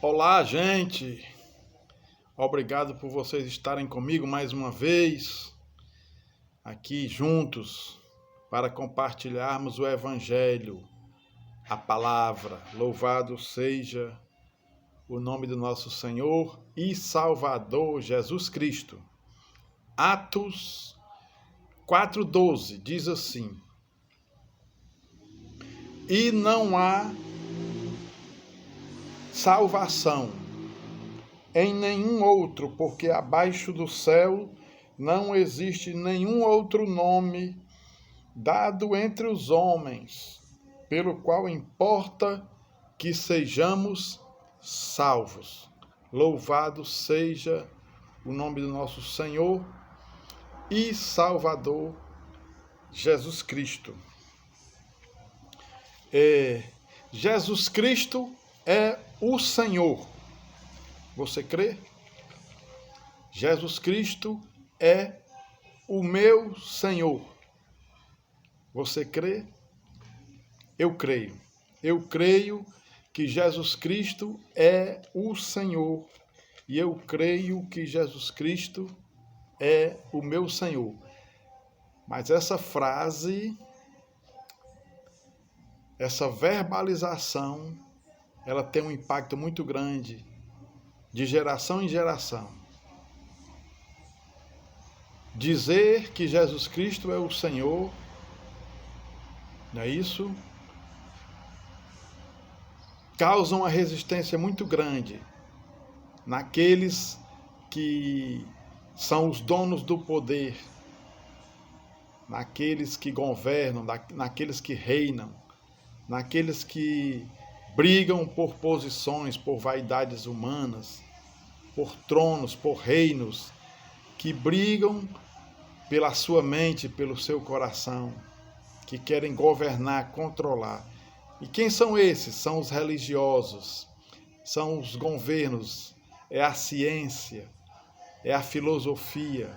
Olá, gente! Obrigado por vocês estarem comigo mais uma vez, aqui juntos, para compartilharmos o Evangelho, a palavra. Louvado seja o nome do nosso Senhor e Salvador Jesus Cristo. Atos 4:12 diz assim: E não há salvação em nenhum outro, porque abaixo do céu não existe nenhum outro nome dado entre os homens, pelo qual importa que sejamos salvos. Louvado seja o nome do nosso Senhor e Salvador Jesus Cristo. Jesus Cristo é o Senhor. Você crê? Jesus Cristo é o meu Senhor. Você crê? Eu creio. Eu creio que Jesus Cristo é o Senhor. E eu creio que Jesus Cristo é o meu Senhor. Mas essa frase, essa verbalização, ela tem um impacto muito grande, de geração em geração. Dizer que Jesus Cristo é o Senhor, não é isso? Causa uma resistência muito grande naqueles que são os donos do poder, naqueles que governam, naqueles que reinam, naqueles que brigam por posições, por vaidades humanas, por tronos, por reinos, que brigam pela sua mente, pelo seu coração, que querem governar, controlar. E quem são esses? São os religiosos, são os governos, é a ciência, é a filosofia,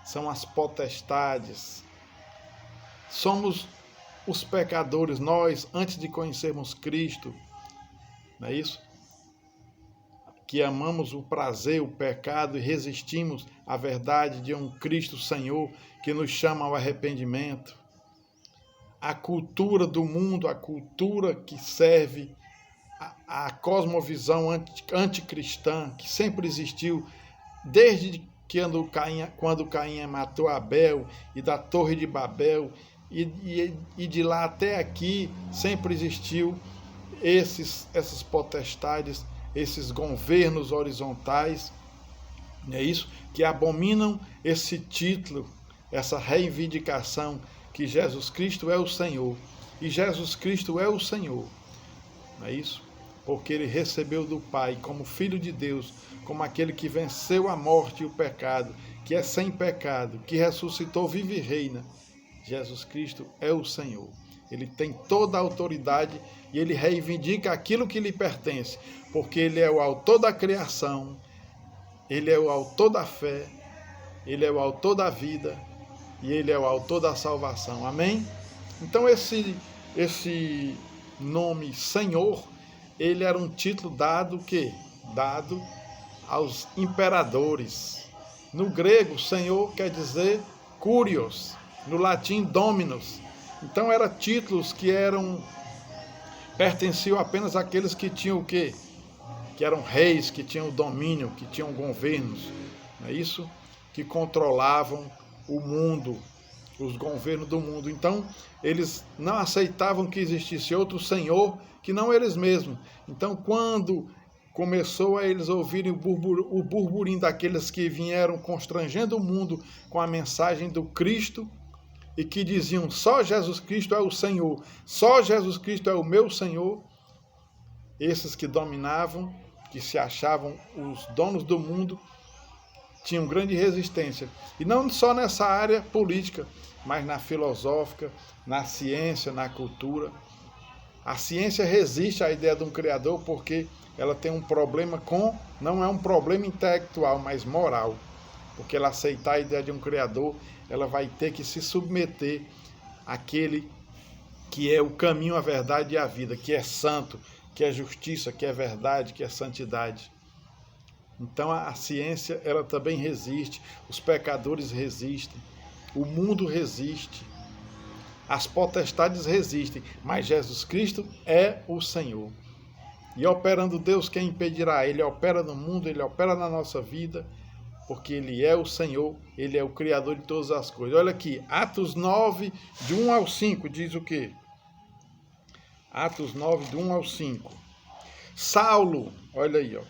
são as potestades. Somos os pecadores, nós, antes de conhecermos Cristo, não é isso? Que amamos o prazer, o pecado e resistimos à verdade de um Cristo Senhor que nos chama ao arrependimento. A cultura do mundo, a cultura que serve a cosmovisão anticristã, que sempre existiu, desde que quando Caim matou Abel e da Torre de Babel, e de lá até aqui sempre existiu essas potestades, esses governos horizontais, é isso, que abominam esse título, essa reivindicação que Jesus Cristo é o Senhor. E Jesus Cristo é o Senhor, não é isso? Porque ele recebeu do Pai como Filho de Deus, como aquele que venceu a morte e o pecado, que é sem pecado, que ressuscitou, vive e reina. Jesus Cristo é o Senhor. Ele tem toda a autoridade e ele reivindica aquilo que lhe pertence, porque ele é o autor da criação, ele é o autor da fé, ele é o autor da vida e ele é o autor da salvação. Amém? Então esse nome Senhor, ele era um título dado aos imperadores. No grego, Senhor quer dizer Kyrios, no latim Dominus. Então eram títulos que pertenciam apenas àqueles que tinham o quê? Que eram reis, que tinham domínio, que tinham governos, não é isso? Que controlavam o mundo, os governos do mundo. Então, eles não aceitavam que existisse outro senhor que não eles mesmos. Então, quando começou a eles ouvirem o burburinho daqueles que vieram constrangendo o mundo com a mensagem do Cristo, e que diziam, só Jesus Cristo é o Senhor, só Jesus Cristo é o meu Senhor, esses que dominavam, que se achavam os donos do mundo, tinham grande resistência. E não só nessa área política, mas na filosófica, na ciência, na cultura. A ciência resiste à ideia de um Criador porque ela tem um problema não é um problema intelectual, mas moral. Porque ela aceitar a ideia de um Criador, ela vai ter que se submeter àquele que é o caminho, a verdade e a vida, que é santo, que é justiça, que é verdade, que é santidade. Então a ciência, ela também resiste, os pecadores resistem, o mundo resiste, as potestades resistem, mas Jesus Cristo é o Senhor. E operando Deus, quem impedirá? Ele opera no mundo, ele opera na nossa vida, porque ele é o Senhor, ele é o Criador de todas as coisas. Olha aqui, Atos 9, de 1 ao 5, diz o quê? Atos 9, de 1 ao 5. Saulo, olha aí, ó,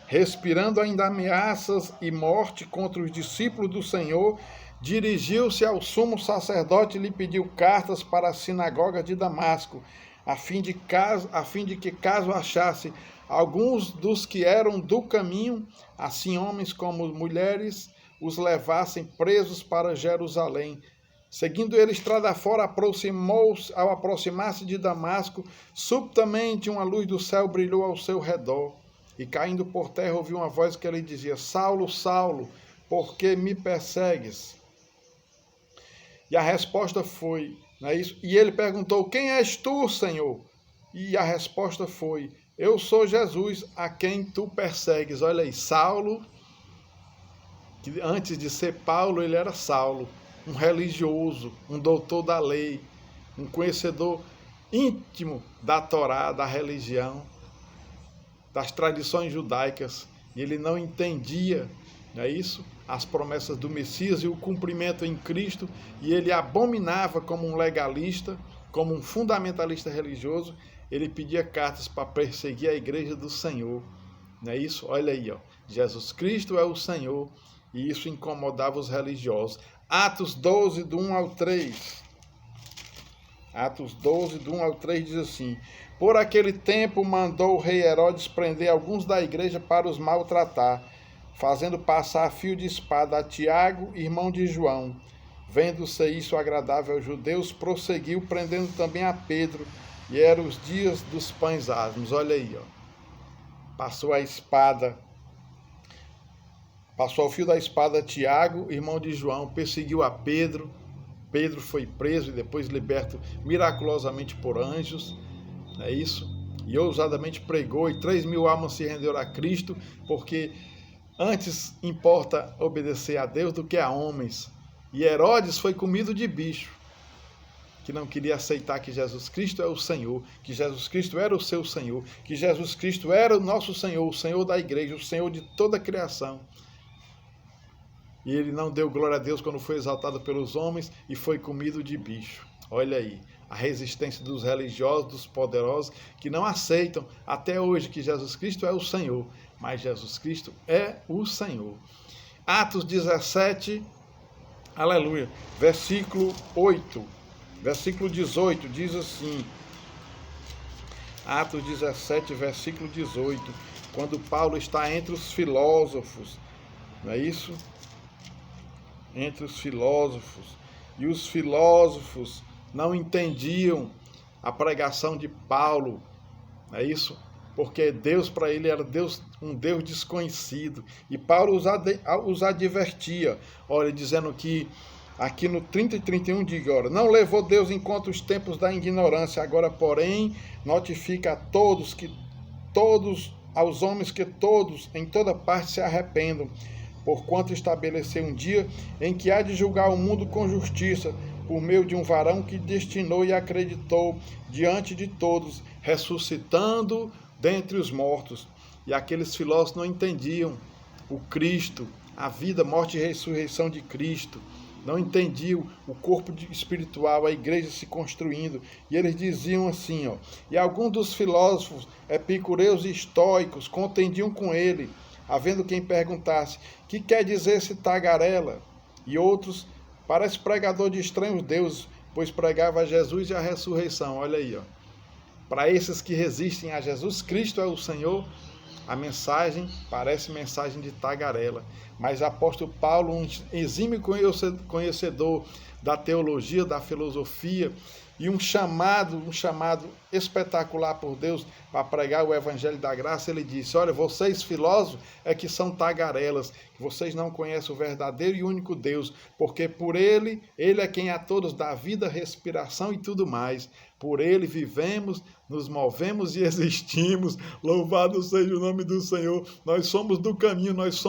respirando ainda ameaças e morte contra os discípulos do Senhor, dirigiu-se ao sumo sacerdote e lhe pediu cartas para a sinagoga de Damasco, a fim de que, caso achasse alguns dos que eram do caminho, assim homens como mulheres, os levassem presos para Jerusalém. Seguindo ele estrada fora, ao aproximar-se de Damasco, subitamente uma luz do céu brilhou ao seu redor. E caindo por terra, ouviu uma voz que lhe dizia: Saulo, Saulo, por que me persegues? E a resposta foi, não é isso? E ele perguntou: quem és tu, Senhor? E a resposta foi: eu sou Jesus, a quem tu persegues. Olha aí, Saulo, que antes de ser Paulo, ele era Saulo, um religioso, um doutor da lei, um conhecedor íntimo da Torá, da religião, das tradições judaicas, e ele não entendia, não é isso? As promessas do Messias e o cumprimento em Cristo, e ele abominava como um legalista, como um fundamentalista religioso. Ele pedia cartas para perseguir a igreja do Senhor, não é isso? Olha aí, ó, Jesus Cristo é o Senhor, e isso incomodava os religiosos. Atos 12, do 1 ao 3. Atos 12, do 1 ao 3 diz assim: por aquele tempo mandou o rei Herodes prender alguns da igreja para os maltratar, fazendo passar a fio de espada a Tiago, irmão de João. Vendo-se isso agradável aos judeus, prosseguiu, prendendo também a Pedro, e eram os dias dos pães asmos. Olha aí, ó. Passou o fio da espada a Tiago, irmão de João, perseguiu a Pedro. Pedro foi preso e depois liberto miraculosamente por anjos, não é isso? E ousadamente pregou, e 3.000 almas se renderam a Cristo, porque antes importa obedecer a Deus do que a homens. E Herodes foi comido de bicho, que não queria aceitar que Jesus Cristo é o Senhor, que Jesus Cristo era o seu Senhor, que Jesus Cristo era o nosso Senhor, o Senhor da igreja, o Senhor de toda a criação. E ele não deu glória a Deus quando foi exaltado pelos homens e foi comido de bicho. Olha aí, a resistência dos religiosos, dos poderosos, que não aceitam até hoje que Jesus Cristo é o Senhor, mas Jesus Cristo é o Senhor. Atos 17, aleluia, versículo 8, versículo 18, diz assim, Atos 17, versículo 18, quando Paulo está entre os filósofos, não é isso? Entre os filósofos, e os filósofos não entendiam a pregação de Paulo, não é isso? Porque Deus para ele era um Deus desconhecido, e Paulo os advertia, olha, dizendo que aqui no 30 e 31 diz, ora, não levou Deus em conta os tempos da ignorância, agora porém notifica a todos aos homens que todos em toda parte se arrependam, porquanto estabeleceu um dia em que há de julgar o mundo com justiça, por meio de um varão que destinou e acreditou diante de todos, ressuscitando dentre os mortos. E aqueles filósofos não entendiam o Cristo, a vida, morte e ressurreição de Cristo. Não entendiam o corpo espiritual, a igreja se construindo. E eles diziam assim, ó, e alguns dos filósofos epicureus e estoicos contendiam com ele, havendo quem perguntasse, que quer dizer esse tagarela? E outros, parece pregador de estranhos deuses, pois pregava Jesus e a ressurreição. Olha aí, ó. Para esses que resistem a Jesus Cristo é o Senhor, a mensagem parece mensagem de tagarela. Mas o apóstolo Paulo, um exímio conhecedor da teologia, da filosofia, e um chamado espetacular por Deus para pregar o evangelho da graça, ele disse, olha, vocês filósofos é que são tagarelas, que vocês não conhecem o verdadeiro e único Deus, porque por ele é quem a todos dá vida, respiração e tudo mais. Por ele vivemos, nos movemos e existimos. Louvado seja o nome do Senhor. Nós somos do caminho, nós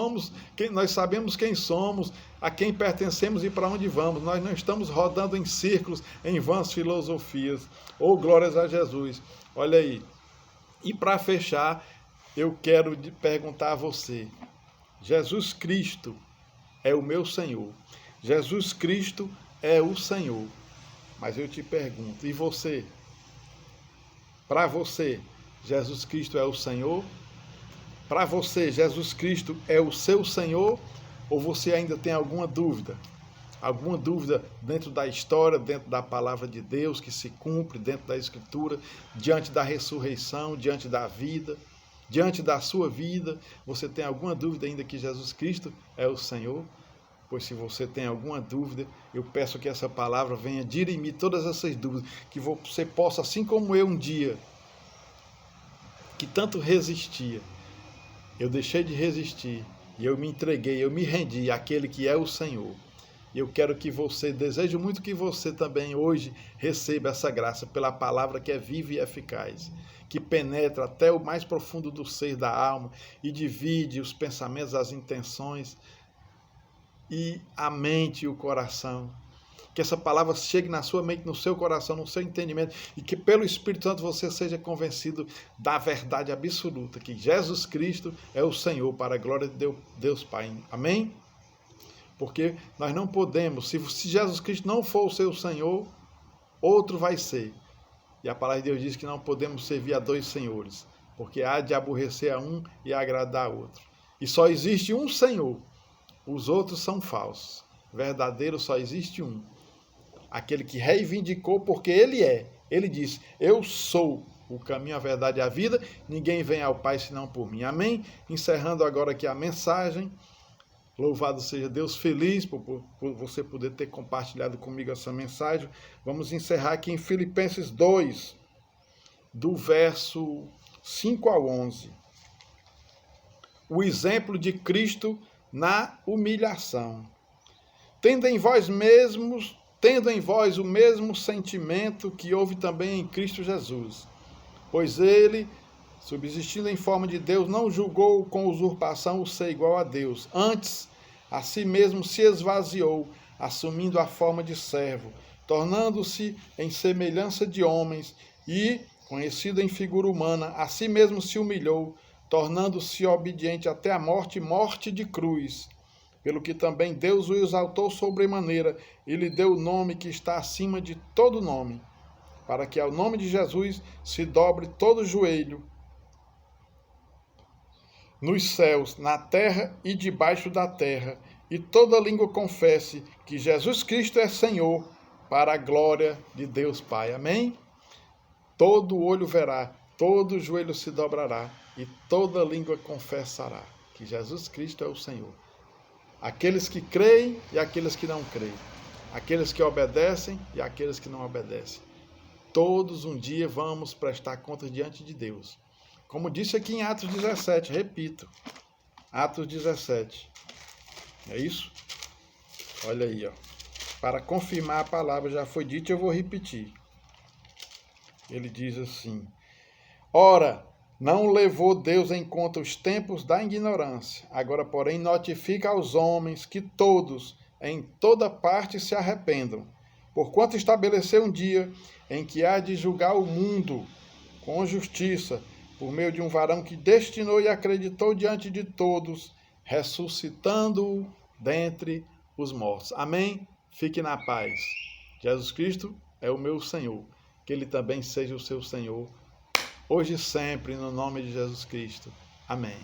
sabemos quem somos, a quem pertencemos e para onde vamos. Nós não estamos rodando em círculos, em vãs filosofias. Oh, glórias a Jesus. Olha aí. E para fechar, eu quero perguntar a você. Jesus Cristo é o meu Senhor. Jesus Cristo é o Senhor. Mas eu te pergunto, e você? Para você, Jesus Cristo é o Senhor? Para você, Jesus Cristo é o seu Senhor? Ou você ainda tem alguma dúvida? Alguma dúvida dentro da história, dentro da palavra de Deus que se cumpre, dentro da Escritura, diante da ressurreição, diante da vida, diante da sua vida? Você tem alguma dúvida ainda que Jesus Cristo é o Senhor? Pois se você tem alguma dúvida, eu peço que essa palavra venha dirimir todas essas dúvidas, que você possa, assim como eu um dia, que tanto resistia, eu deixei de resistir, e eu me entreguei, eu me rendi àquele que é o Senhor. E eu quero que você, desejo muito que você também hoje receba essa graça pela palavra que é viva e eficaz, que penetra até o mais profundo do ser da alma e divide os pensamentos, as intenções, e a mente e o coração. Que essa palavra chegue na sua mente, no seu coração, no seu entendimento, e que pelo Espírito Santo você seja convencido da verdade absoluta, que Jesus Cristo é o Senhor, para a glória de Deus Pai. Amém? Porque nós não podemos, se Jesus Cristo não for o seu Senhor, outro vai ser. E a palavra de Deus diz que não podemos servir a dois senhores, porque há de aborrecer a um e agradar a outro. E só existe um Senhor. Os outros são falsos. Verdadeiro só existe um. Aquele que reivindicou porque ele é. Ele disse, eu sou o caminho, a verdade e a vida. Ninguém vem ao Pai senão por mim. Amém? Encerrando agora aqui a mensagem. Louvado seja Deus, feliz por você poder ter compartilhado comigo essa mensagem. Vamos encerrar aqui em Filipenses 2, do verso 5 ao 11. O exemplo de Cristo na humilhação. Tendo em vós o mesmo sentimento que houve também em Cristo Jesus. Pois ele, subsistindo em forma de Deus, não julgou com usurpação o ser igual a Deus. Antes, a si mesmo se esvaziou, assumindo a forma de servo, tornando-se em semelhança de homens e, conhecido em figura humana, a si mesmo se humilhou, tornando-se obediente até a morte, morte de cruz. Pelo que também Deus o exaltou sobremaneira e lhe deu o nome que está acima de todo nome, para que ao nome de Jesus se dobre todo o joelho, nos céus, na terra e debaixo da terra, e toda língua confesse que Jesus Cristo é Senhor, para a glória de Deus Pai. Amém? Todo olho verá, todo joelho se dobrará, e toda língua confessará que Jesus Cristo é o Senhor. Aqueles que creem e aqueles que não creem. Aqueles que obedecem e aqueles que não obedecem. Todos um dia vamos prestar contas diante de Deus. Como disse aqui em Atos 17, repito. Atos 17. É isso? Olha aí, ó. Para confirmar a palavra, já foi dito, eu vou repetir. Ele diz assim: ora, não levou Deus em conta os tempos da ignorância. Agora, porém, notifica aos homens que todos, em toda parte, se arrependam. Porquanto estabeleceu um dia em que há de julgar o mundo com justiça, por meio de um varão que destinou e acreditou diante de todos, ressuscitando-o dentre os mortos. Amém? Fique na paz. Jesus Cristo é o meu Senhor. Que Ele também seja o seu Senhor, hoje e sempre, no nome de Jesus Cristo. Amém.